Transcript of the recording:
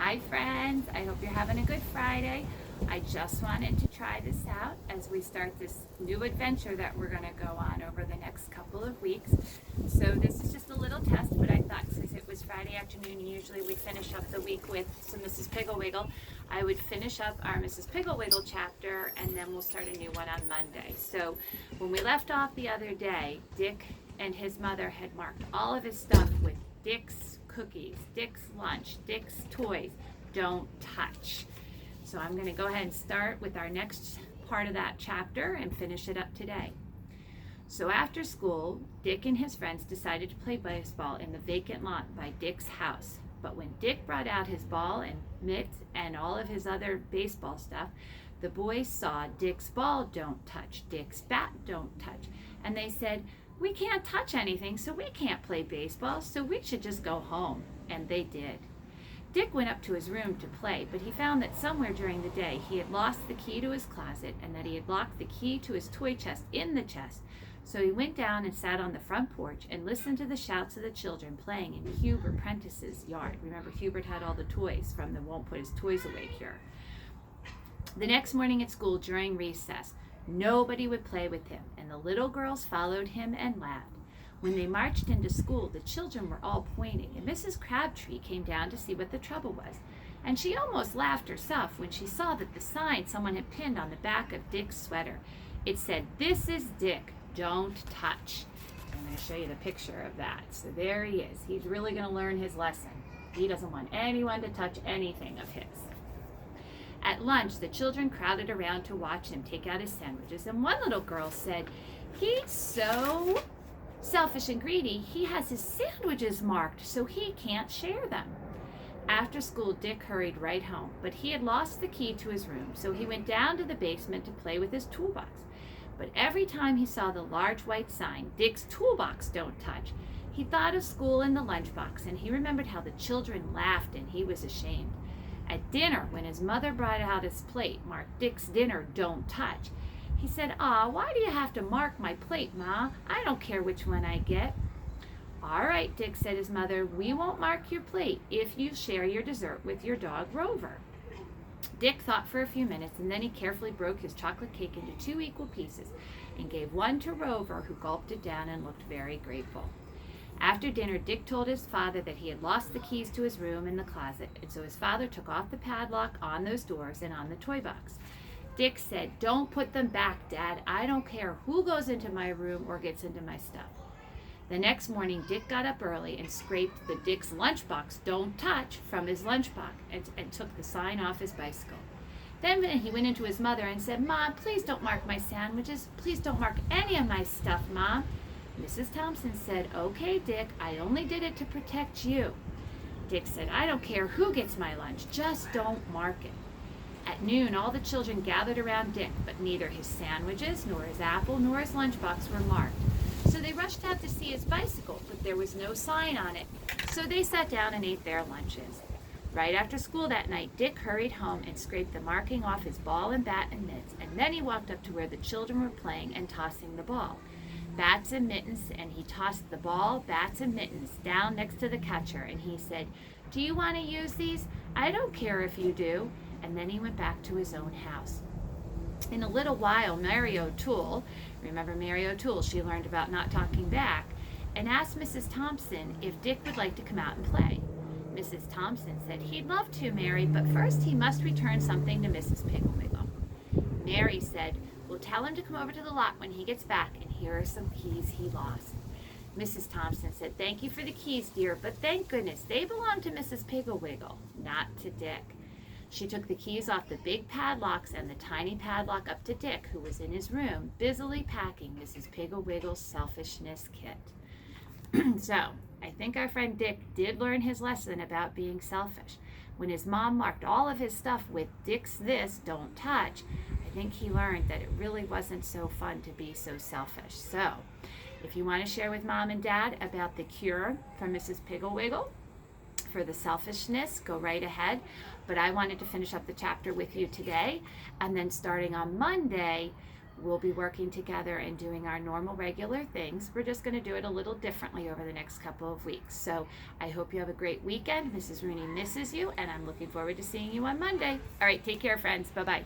Hi friends, I hope you're having a good Friday. I just wanted to try this out as we start this new adventure that we're going to go on over the next couple of weeks. So this is just a little test, but I thought since it was Friday afternoon and usually we finish up the week with some Mrs. Piggle-Wiggle, I would finish up our Mrs. Piggle-Wiggle chapter and then we'll start a new one on Monday. So when we left off the other day, Dick and his mother had marked all of his stuff with Dick's cookies, Dick's lunch, Dick's toys, don't touch. So I'm going to go ahead and start with our next part of that chapter and finish it up today. So after school, Dick and his friends decided to play baseball in the vacant lot by Dick's house. But when Dick brought out his ball and mitts and all of his other baseball stuff, the boys saw Dick's ball don't touch, Dick's bat don't touch, and they said, "We can't touch anything, so we can't play baseball, so we should just go home." And they did. Dick went up to his room to play, but he found that somewhere during the day he had lost the key to his closet and that he had locked the key to his toy chest in the chest. So he went down and sat on the front porch and listened to the shouts of the children playing in Hubert Prentice's yard. Remember, Hubert had all the toys from the Won't Put His Toys Away cure. The next morning at school during recess, nobody would play with him, and the little girls followed him and laughed. When they marched into school, the children were all pointing, and Mrs. Crabtree came down to see what the trouble was. And she almost laughed herself when she saw that the sign someone had pinned on the back of Dick's sweater. It said, "This is Dick, don't touch." I'm going to show you the picture of that. So there he is. He's really going to learn his lesson. He doesn't want anyone to touch anything of his. At lunch, the children crowded around to watch him take out his sandwiches, and one little girl said, "He's so selfish and greedy, he has his sandwiches marked so he can't share them." After school, Dick hurried right home, but he had lost the key to his room, so he went down to the basement to play with his toolbox. But every time he saw the large white sign, "Dick's toolbox don't touch," he thought of school and the lunchbox, and he remembered how the children laughed and he was ashamed. At dinner, when his mother brought out his plate marked "Dick's dinner don't touch," he said, "Aw, why do you have to mark my plate, Ma? I don't care which one I get." "All right, Dick," said his mother, "we won't mark your plate if you share your dessert with your dog, Rover." Dick thought for a few minutes, and then he carefully broke his chocolate cake into 2 equal pieces and gave one to Rover, who gulped it down and looked very grateful. After dinner, Dick told his father that he had lost the keys to his room in the closet, and so his father took off the padlock on those doors and on the toy box. Dick said, "Don't put them back, Dad. I don't care who goes into my room or gets into my stuff." The next morning, Dick got up early and scraped the "Dick's lunchbox don't touch" from his lunchbox and took the sign off his bicycle. Then he went into his mother and said, "Mom, please don't mark my sandwiches. Please don't mark any of my stuff, Mom." Mrs. Thompson said, "Okay, Dick, I only did it to protect you." Dick said, "I don't care who gets my lunch, just don't mark it." At noon, all the children gathered around Dick, but neither his sandwiches, nor his apple, nor his lunchbox were marked. So they rushed out to see his bicycle, but there was no sign on it, so they sat down and ate their lunches. Right after school that night, Dick hurried home and scraped the marking off his ball and bat and mitts, and then he walked up to where the children were playing and tossing the ball. Bats and mittens, and he tossed the ball, bats and mittens down next to the catcher, and he said, "Do you want to use these? I don't care if you do." And then he went back to his own house. In a little while, Mary O'Toole, remember Mary O'Toole, she learned about not talking back, and asked Mrs. Thompson if Dick would like to come out and play. Mrs. Thompson said, "He'd love to, Mary, but first he must return something to Mrs. Piggle-Wiggle." Mary said, "We'll tell him to come over to the lot when he gets back, and here are some keys he lost." Mrs. Thompson said, "Thank you for the keys, dear, but thank goodness they belong to Mrs. Piggle-Wiggle, not to Dick." She took the keys off the big padlocks and the tiny padlock up to Dick, who was in his room, busily packing Mrs. Piggle-Wiggle's selfishness kit. So, I think our friend Dick did learn his lesson about being selfish. When his mom marked all of his stuff with "Dick's this, don't touch," I think he learned that it really wasn't so fun to be so selfish. So, if you want to share with Mom and Dad about the cure from Mrs. Piggle-Wiggle for the selfishness, go right ahead. But I wanted to finish up the chapter with you today, and then starting on Monday, we'll be working together and doing our normal regular things. We're just going to do it a little differently over the next couple of weeks. So I hope you have a great weekend. Mrs. Rooney misses you, and I'm looking forward to seeing you on Monday. All right, take care, friends. Bye-bye.